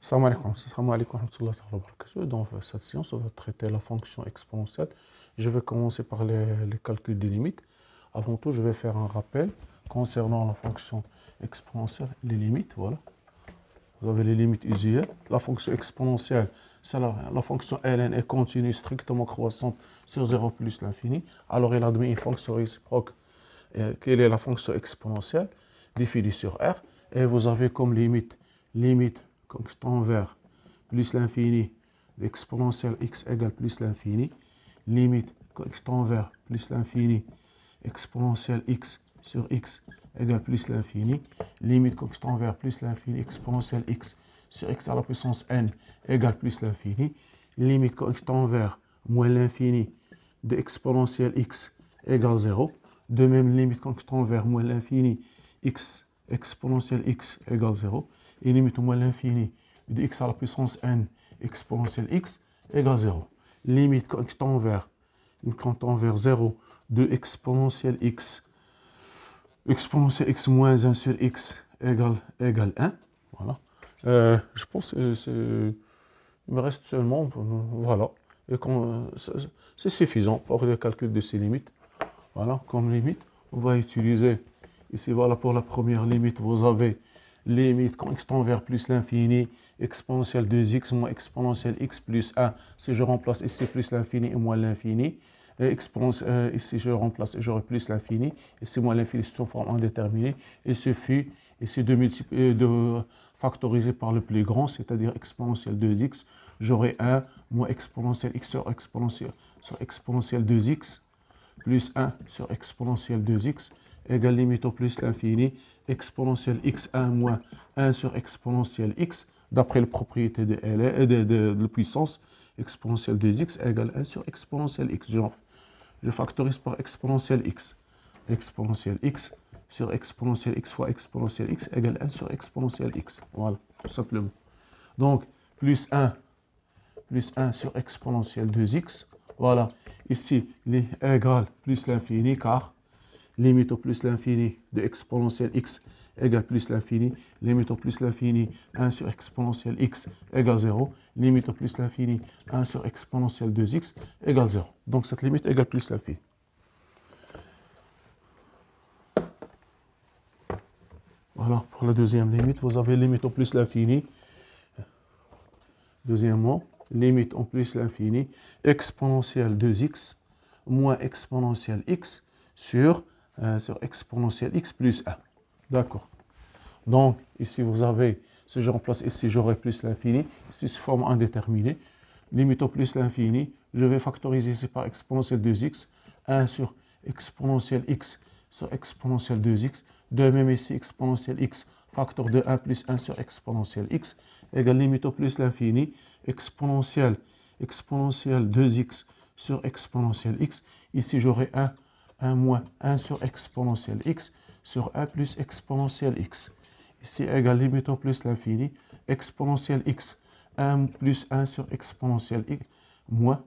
Salam alaikum wa rahmatullahi wa barakatuh. Dans cette séance, on va traiter la fonction exponentielle. Je vais commencer par les calculs des limites. Avant tout, je vais faire un rappel concernant la fonction exponentielle, les limites. Voilà. Vous avez les limites usuelles. La fonction exponentielle, c'est la fonction ln est continue, strictement croissante sur 0 plus l'infini. Alors, elle admet une fonction réciproque. Quelle est la fonction exponentielle définie sur R? Et vous avez comme limite quand je tends vers plus l'infini d'exponentielle x égale plus l'infini, limite quand je tends vers plus l'infini exponentielle x sur x égale plus l'infini, limite quand je tends vers plus l'infini exponentielle x sur x à la puissance n égale plus l'infini, limite quand je tends vers moins l'infini de exponentielle x égale 0, de même limite quand je tends vers moins l'infini x exponentielle x égale 0, et limite au moins l'infini de x à la puissance n exponentielle x égale 0. Limite quand je tends vers 0 de exponentielle x moins 1 sur x égale 1. Voilà. Je pense que il me reste seulement, voilà, c'est suffisant pour le calcul de ces limites. Voilà, comme limite, on va utiliser ici, voilà, pour la première limite, vous avez limite quand x tend vers plus l'infini, exponentielle 2x moins exponentielle x plus 1. Si je remplace ici plus l'infini et moins l'infini, ici je remplace et j'aurai plus l'infini, ici moins l'infini, c'est une forme indéterminée. Il suffit ici de factoriser par le plus grand, c'est-à-dire exponentielle 2x. J'aurai 1 moins exponentielle x sur exponentielle 2x plus 1 sur exponentielle 2x égale limite au plus l'infini exponentielle x1 moins 1 sur exponentielle x, d'après les propriétés de puissance, exponentielle 2x égale 1 sur exponentielle x. Je factorise par exponentielle x. Exponentielle x sur exponentielle x fois exponentielle x égale 1 sur exponentielle x. Voilà, tout simplement. Donc, plus 1 sur exponentielle 2x. Voilà, ici, égale plus l'infini, car limite au plus l'infini de exponentielle x égale plus l'infini, limite au plus l'infini 1 sur exponentielle x égale 0, limite au plus l'infini 1 sur exponentielle 2x égale 0. Donc cette limite égale plus l'infini. Voilà, pour la deuxième limite, vous avez limite au plus l'infini. Deuxièmement, limite au plus l'infini, exponentielle 2x moins exponentielle x sur exponentielle x plus 1. D'accord. Donc, ici, vous avez, si je remplace ici, j'aurai plus l'infini. Ici, c'est forme indéterminée. Limite au plus l'infini, je vais factoriser ici par exponentielle 2x. 1 sur exponentielle x sur exponentielle 2x. De même ici, exponentielle x, facteur de 1 plus 1 sur exponentielle x, égale limite au plus l'infini, exponentielle 2x sur exponentielle x. Ici, j'aurai 1 moins 1 sur exponentielle x sur 1 plus exponentielle x. Ici, égale limite au plus l'infini, exponentielle x, 1 plus 1 sur exponentielle x, moins,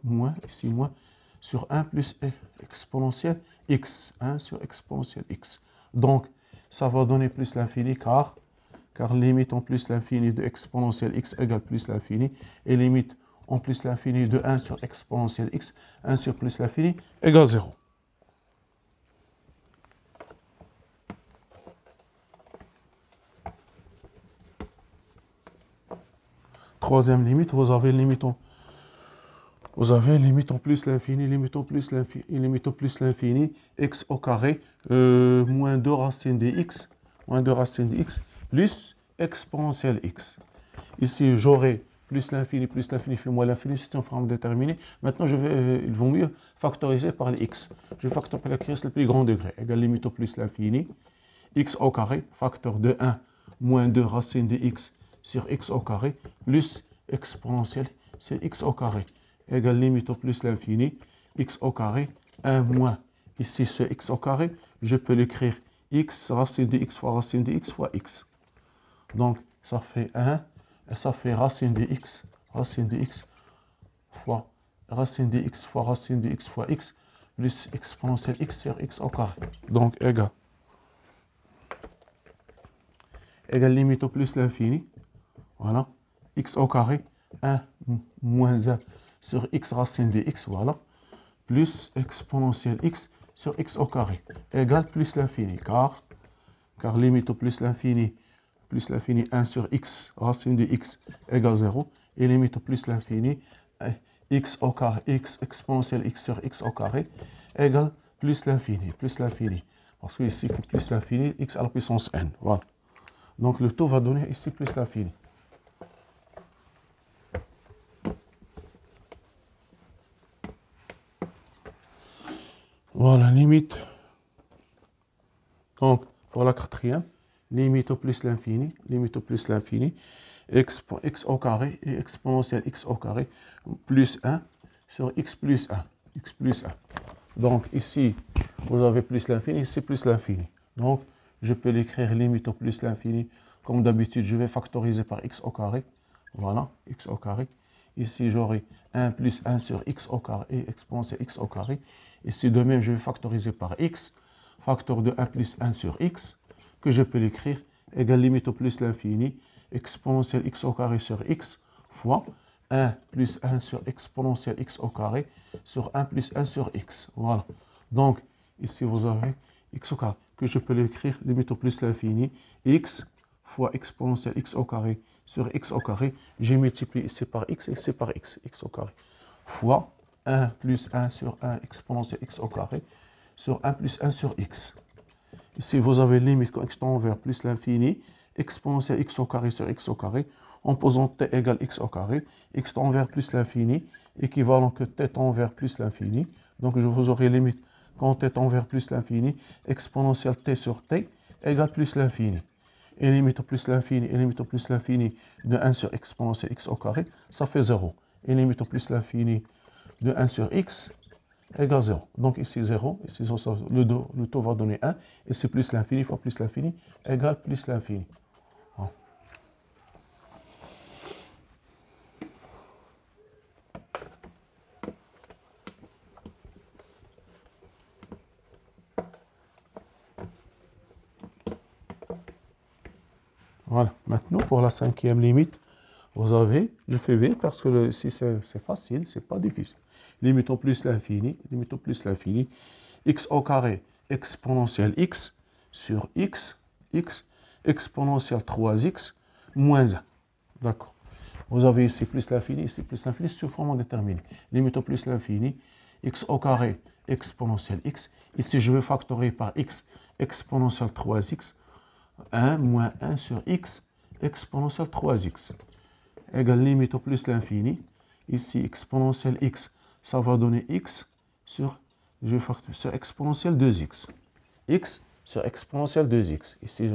ici moins, sur 1 plus exponentielle x, 1 sur exponentielle x. Donc, ça va donner plus l'infini car limite en plus l'infini de exponentielle x égale plus l'infini, et limite en plus l'infini de 1 sur exponentielle x, 1 sur plus l'infini égale 0. Troisième limite, vous avez limite en plus l'infini, limite en plus l'infini, x au carré, moins 2 racines de x, plus exponentielle x. Ici, j'aurai plus l'infini fait moins l'infini, c'est une forme déterminée. Maintenant, il vaut mieux factoriser par les x. Je vais factoriser par le plus grand degré, égale limite au plus l'infini, x au carré, facteur de 1, moins 2 racines de x sur x au carré, plus exponentielle, c'est x au carré, égale limite au plus l'infini, x au carré, 1 moins, ici ce x au carré, je peux l'écrire x racine de x fois racine de x fois x. Donc, ça fait 1, et ça fait racine de x fois racine de x fois racine de x fois x, plus exponentielle x sur x au carré. Donc, égale limite au plus l'infini, voilà, x au carré, 1 moins 1 sur x racine de x, voilà, plus exponentielle x sur x au carré, égale plus l'infini, car limite au plus l'infini, 1 sur x, racine de x, égale 0, et limite au plus l'infini, x au carré, x exponentielle x sur x au carré, égale plus l'infini, parce que ici, plus l'infini, x à la puissance n, voilà. Donc le taux va donner ici plus l'infini. Voilà, limite. Donc, pour la quatrième, limite au plus l'infini, x au carré et exponentielle x au carré plus 1 sur x plus 1, Donc ici, vous avez plus l'infini, ici plus l'infini. Donc, je peux l'écrire limite au plus l'infini. Comme d'habitude, je vais factoriser par x au carré. Voilà, x au carré. Ici, j'aurai 1 plus 1 sur x au carré et exponentielle x au carré. Ici, de même, je vais factoriser par x, facteur de 1 plus 1 sur x, que je peux l'écrire, égale limite au plus l'infini, exponentielle x au carré sur x, fois 1 plus 1 sur exponentielle x au carré, sur 1 plus 1 sur x. Voilà. Donc, ici, vous avez x au carré, que je peux l'écrire, limite au plus l'infini, x fois exponentielle x au carré sur x au carré, j'ai multiplié ici par x et ici par x au carré, fois 1 plus 1 sur 1 exponentielle x au carré sur 1 plus 1 sur x. Ici, vous avez limite quand x tend vers plus l'infini, exponentielle x au carré sur x au carré, en posant t égale x au carré, x tend vers plus l'infini, équivalent que t tend vers plus l'infini. Donc, je vous aurai limite quand t tend vers plus l'infini, exponentielle t sur t égale plus l'infini. Et limite au plus l'infini, et limite au plus l'infini de 1 sur exponentielle x au carré, ça fait 0. Et limite au plus l'infini de 1 sur x égale 0. Donc ici 0, ici le taux va donner 1, et c'est plus l'infini fois plus l'infini égale plus l'infini. Voilà, maintenant pour la cinquième limite, vous avez, je fais V parce que ici c'est facile, c'est pas difficile. Limite au plus l'infini, x au carré exponentielle x sur x exponentielle 3x moins 1. D'accord. Vous avez ici plus l'infini, sous forme déterminée. Limite au plus l'infini, x au carré exponentielle x. Ici, je vais factoriser par x exponentielle 3x, 1 moins 1 sur x exponentielle 3x, égale limite au plus l'infini. Ici, exponentielle x, ça va donner x sur, je vais factoriser, sur exponentielle 2x. X sur exponentielle 2x. Ici,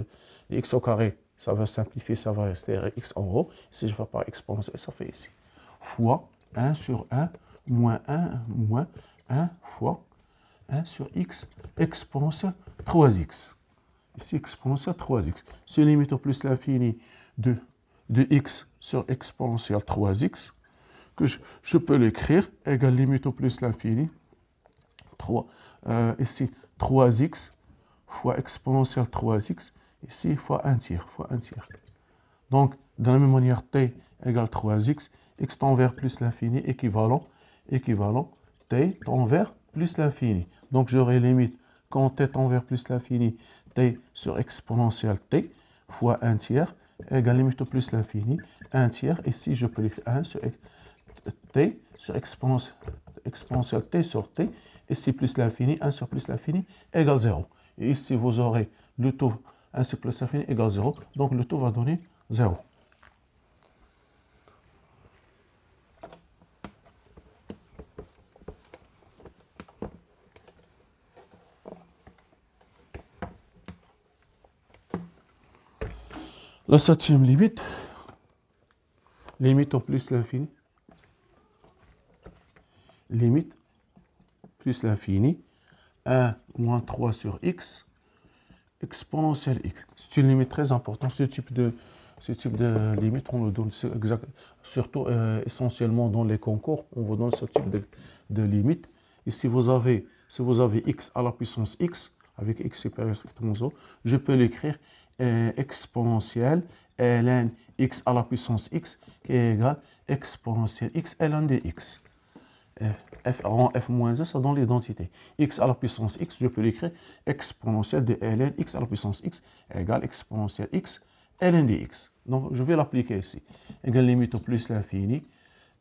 x au carré, ça va simplifier, ça va rester x en haut. Ici, je vais par exponentielle, ça fait ici. Fois 1 sur 1 moins 1 fois 1 sur x exponentielle 3x. Ici, exponentielle 3x. C'est limite au plus l'infini de x sur exponentielle 3x, que je peux l'écrire, égale limite au plus l'infini, ici 3x fois exponentielle 3x, ici fois 1 tiers, Donc, de la même manière, t égale 3x, x tend vers plus l'infini, équivalent, t tend vers plus l'infini. Donc, j'aurai limite, quand t tend vers plus l'infini, t sur exponentielle t fois 1 tiers, égale limite au plus l'infini, 1 tiers, ici je peux l'écrire 1 sur t sur exponentielle t sur t, ici plus l'infini, 1 sur plus l'infini, égale 0. Et ici, vous aurez le taux 1 sur plus l'infini égale 0, donc le taux va donner 0. La septième limite, limite au plus l'infini, limite plus l'infini, 1 moins 3 sur x, exponentielle x. C'est une limite très importante. Ce type de limite, on le donne surtout essentiellement dans les concours, on vous donne ce type de limite. Ici, si vous avez x à la puissance x, avec x supérieur strictement 0, je peux l'écrire exponentielle ln x à la puissance x qui est égal exponentielle x ln de x. F rend f moins 1, ça donne l'identité. X à la puissance x, je peux l'écrire exponentielle de ln x à la puissance x égale exponentielle x ln de x. Donc, je vais l'appliquer ici. Égale limite au plus l'infini,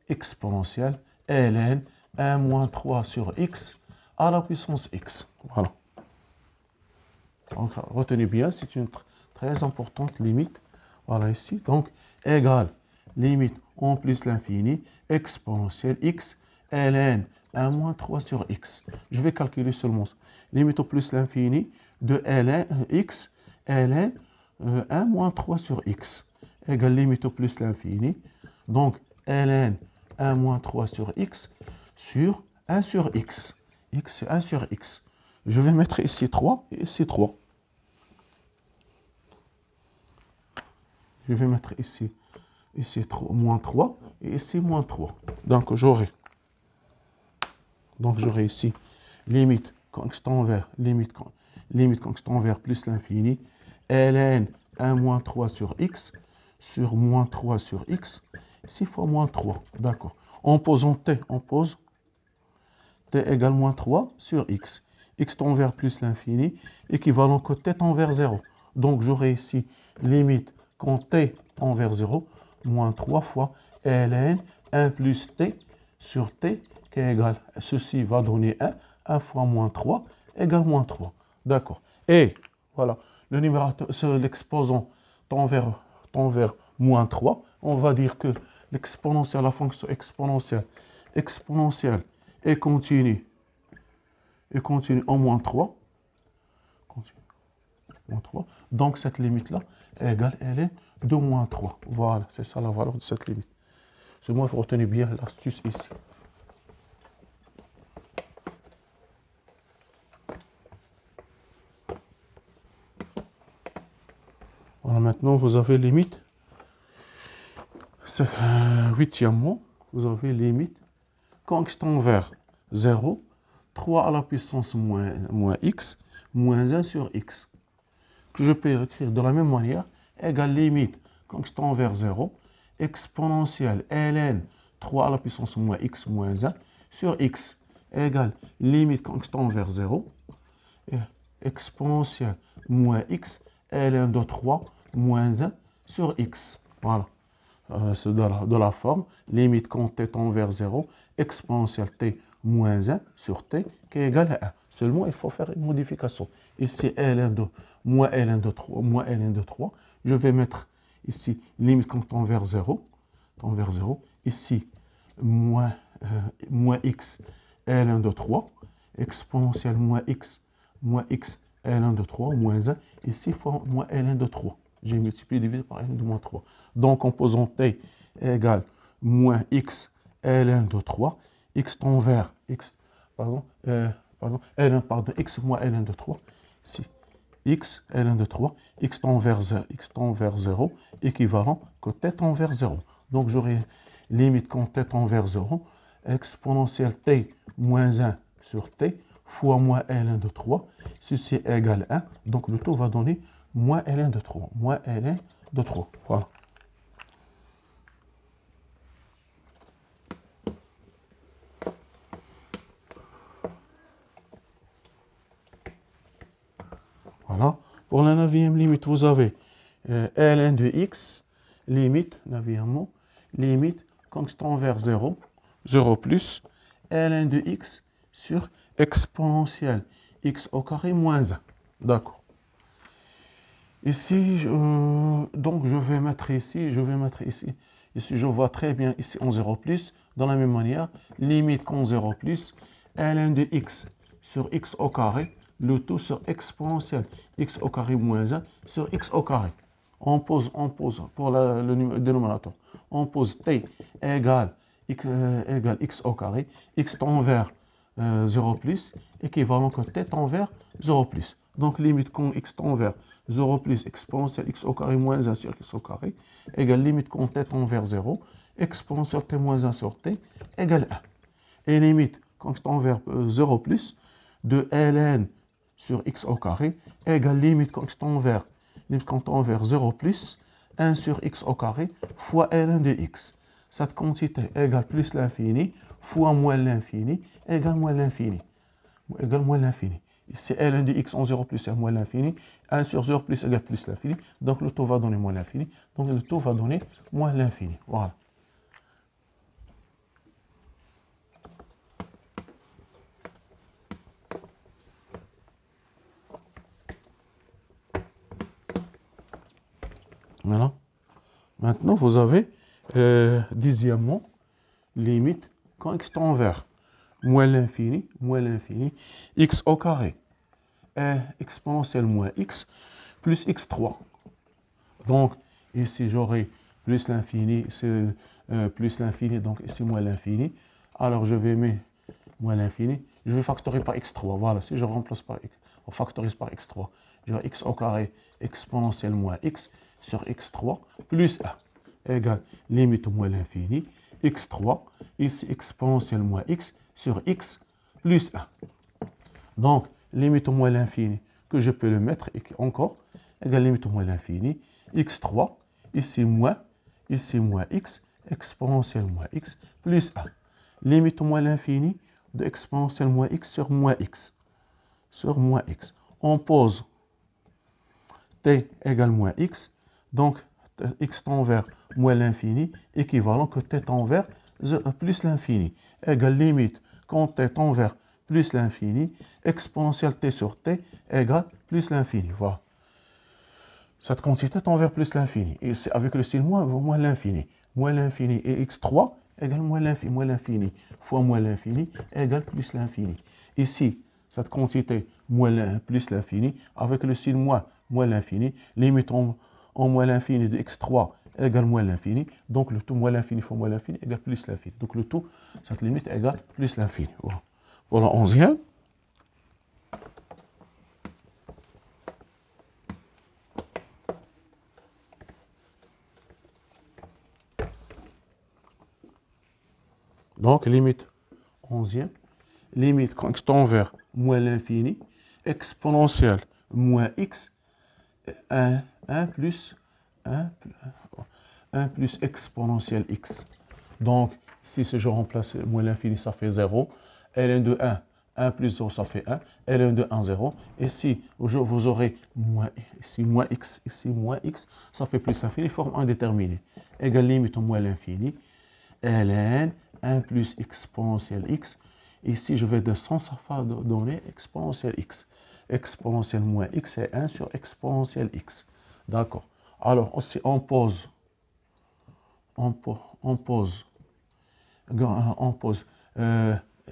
exponentielle ln 1 moins 3 sur x à la puissance x. Voilà. Donc, retenez bien, c'est une très importante limite. Voilà ici. Donc, égale limite en plus l'infini, exponentielle x ln 1 moins 3 sur x. Je vais calculer seulement ça. Limite au plus l'infini de ln x ln 1 moins 3 sur x égale limite au plus l'infini. Donc, ln 1 moins 3 sur x sur 1 sur x. X, c'est 1 sur x. Je vais mettre ici 3 et ici 3. Je vais mettre ici 3, moins 3 et ici moins 3. Donc, j'aurai ici limite constant vert, limite constant vert plus l'infini, ln 1 moins 3 sur x sur moins 3 sur x, 6 fois moins 3. D'accord. En posant t, on pose t égale moins 3 sur x. X tend vers plus l'infini, équivalent que t tend vers 0. Donc, j'aurai ici limite quand t tend vers 0, moins 3 fois ln 1 plus t sur t qui est égal. Ceci va donner 1. 1 fois moins 3 égale moins 3. D'accord. Et voilà, le numérateur, l'exposant tend vers moins 3. On va dire que l'exponentielle, la fonction exponentielle et continue en moins 3. Moins 3. Donc cette limite-là est égale, elle est de moins 3. Voilà, c'est ça la valeur de cette limite. Seulement, il faut retenir bien l'astuce ici. Voilà, maintenant, vous avez limite. C'est huitièmement, vous avez limite constant vers 0, 3 à la puissance moins x, moins 1 sur x. Que je peux écrire de la même manière, égale limite constant vers 0, exponentielle ln 3 à la puissance moins x moins 1 sur x, égale limite constant vers 0, exponentielle moins x ln de 3 moins 1 sur x. Voilà. C'est de la forme limite quand t tend vers 0, exponentielle t moins 1 sur t qui est égal à 1. Seulement, il faut faire une modification. Ici, ln de moins ln de 3, je vais mettre ici limite quand tend vers 0, ici moins x ln de 3, exponentielle moins x ln de 3 moins 1, ici fois moins ln de 3. J'ai multiplié divisé par ln de moins 3. Donc, en posant t égale moins x ln de 3, x tend vers x moins ln de 3, ici x ln de 3, x tend vers 0, équivalent que t tend vers 0. Donc, j'aurai limite quand t tend vers 0, exponentielle t moins 1 sur t fois moins ln de 3, ceci égale 1, donc le tout va donner moins ln de 3, voilà. Voilà. Pour la 9e limite, vous avez ln de x, limite, 9e, limite constant vers 0, 0 plus, ln de x sur exponentielle x au carré moins 1. D'accord. Ici, donc je vais mettre ici, ici je vois très bien ici en 0 plus, dans la même manière, limite qu'en 0 plus, ln de x sur x au carré, le tout sur exponentielle x au carré moins 1 sur x au carré. On pose pour le dénominateur, on pose t égale x au carré, x tend vers 0 plus, équivalent que t tend vers 0 plus. Donc, limite quand x tend vers 0 plus exponentielle x au carré moins 1 sur x au carré, égale limite quand t tend vers 0, exponentielle t moins 1 sur t, égale 1. Et limite quand t tend vers 0 plus, de ln sur x au carré, égale limite quand t tend vers 0 plus, 1 sur x au carré fois ln de x. Cette quantité égale plus l'infini fois moins l'infini égale moins l'infini. Égale moins l'infini. Ici, ln de x en 0 plus moins l'infini. 1 sur 0 plus égale plus l'infini. Donc le taux va donner moins l'infini. Donc le taux va donner moins l'infini. Voilà. Voilà. Maintenant, vous avez, dixièmement, limite quand x tend vers moins l'infini, x au carré, exponentielle moins x, plus x3. Donc, ici, j'aurai plus l'infini, c'est plus l'infini, donc ici, moins l'infini. Alors, je vais mettre moins l'infini. Je vais factoriser par x3. Voilà, si je remplace par x, on factorise par x3. J'aurai x au carré exponentielle moins x sur x3 plus 1 égale limite moins l'infini, x3, ici exponentielle moins x sur x plus 1. Donc, limite moins l'infini, que je peux le mettre encore, égale limite moins l'infini, x3, ici moins x, exponentielle moins x plus 1. Limite moins l'infini de exponentielle moins x sur moins x. On pose t égale moins x, donc x tend vers moins l'infini, équivalent que t tend vers plus l'infini, égale limite quand t tend vers plus l'infini, exponentielle t sur t égale plus l'infini. Voilà. Cette quantité tend vers plus l'infini. Et c'est avec le signe moins l'infini. Moins l'infini et x3 égale moins l'infini fois moins l'infini égale plus l'infini. Ici, cette quantité plus l'infini, avec le signe moins l'infini, limite en moins l'infini de x3 égale moins l'infini. Donc le tout moins l'infini fois moins l'infini égale plus l'infini. Donc le tout, cette limite égale plus l'infini. Voilà. Pour la 11e. Donc limite 11e. Limite quand x tend vers moins l'infini, exponentielle moins x, 1 plus exponentielle x. Donc, si je remplace moins l'infini, ça fait 0. ln de 1 plus 0, ça fait 1. ln de 1, 0. Et si vous aurez ici moins x, ça fait plus l'infini, forme indéterminée. Égale limite au moins l'infini. ln 1 plus exponentielle x. Ici, je vais descendre, ça va donner exponentielle x. Exponentielle moins x est 1 sur exponentielle x. D'accord. Alors, aussi, on pose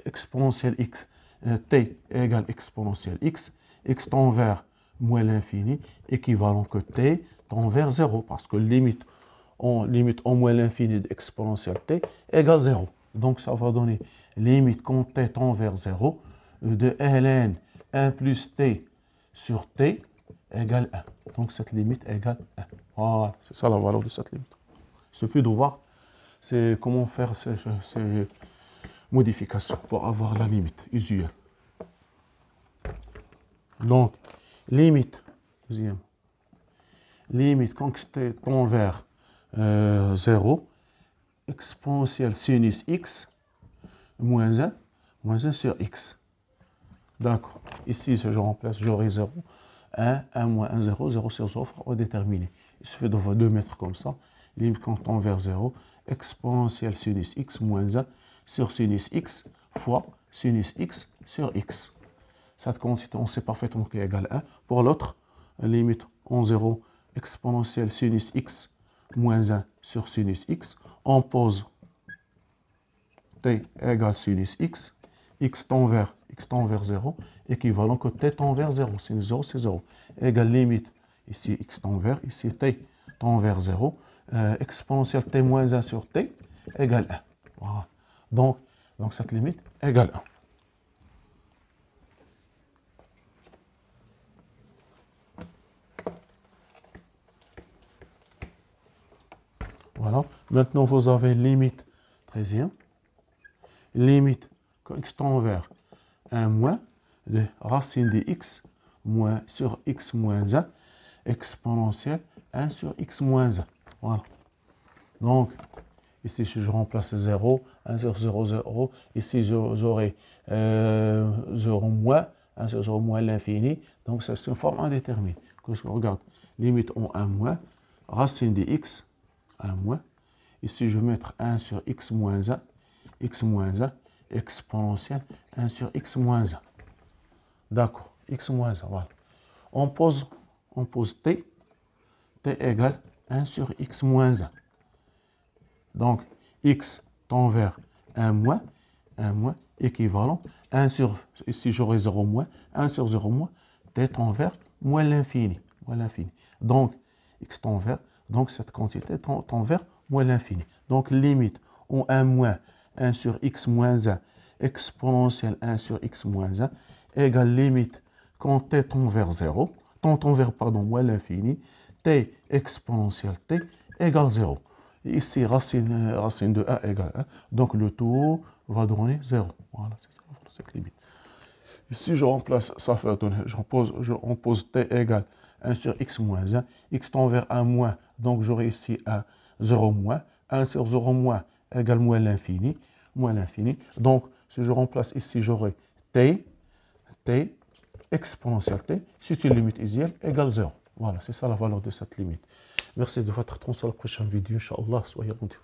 exponentielle x, t égale exponentielle x, x tend vers moins l'infini, équivalent que t tend vers 0, parce que limite en moins l'infini d'exponentielle t égale 0. Donc, ça va donner limite quand t tend vers 0 de ln 1 plus t sur t égale 1. Donc, cette limite égale 1. Voilà, c'est ça la valeur de cette limite. Il suffit de voir comment faire ces modifications pour avoir la limite usuelle. Donc, limite, deuxième, limite quand t tend vers 0, exponentielle sinus x, moins 1 sur x. D'accord. Ici, si je remplace, j'aurai 0, 1 moins 1, 0, 0 sur 0, redéterminé. Il suffit de voir 2 mettre comme ça. Limite quand on tend vers 0, exponentielle sinus x moins 1 sur sinus x fois sinus x sur x. Cette quantité, on sait parfaitement qu'elle est égale 1. Pour l'autre, limite en 0, exponentielle sinus x moins 1 sur sinus x. On pose t égale sinus x. X tend vers 0, équivalent que t tend vers 0. Sinus 0, c'est 0. Égale limite, ici x tend vers, ici t tend vers 0. Exponentielle t moins 1 sur t égale 1. Voilà. Donc cette limite égale 1. Voilà. Maintenant, vous avez limite 13e. Limite quand x tend vers 1 moins de racine de x moins sur x moins 1 exponentielle 1 sur x moins 1. Voilà. Donc, ici, si je remplace 0, 1 sur 0, 0. Ici, j'aurai 0 moins, 1 sur 0 moins l'infini. Donc, c'est une forme indéterminée. Quand on regarde, limite en 1 moins, racine de x, 1 moins. Ici, je vais mettre 1 sur x moins 1, exponentielle 1 sur x moins 1. D'accord, x moins 1, voilà. On pose t égale 1 sur x moins 1. Donc, x tend vers 1 moins, équivalent, 1 sur, ici j'aurai 0 moins, 1 sur 0 moins, t tend vers moins l'infini. Donc, x tend vers, donc cette quantité tend vers moins l'infini. Donc, limite en 1 moins, 1 sur x moins 1, exponentielle 1 sur x moins 1, égale limite quand t tend vers 0, tend vers, moins l'infini, t exponentielle t égale 0. Ici, racine de 1 égale 1. Donc, le tout va donner 0. Voilà, c'est ça, cette limite. Ici, je remplace, ça fait donner, on pose t égale 1 sur x moins 1. X tend vers 1 moins, donc j'aurai ici 1, 0 moins. 1 sur 0 moins égale moins l'infini. Donc, si je remplace ici, j'aurai t exponentielle t, c'est une limite isienne, égale 0. Voilà, c'est ça la valeur de cette limite. Merci de votre attention à la prochaine vidéo. Inch'Allah, soyez rendus.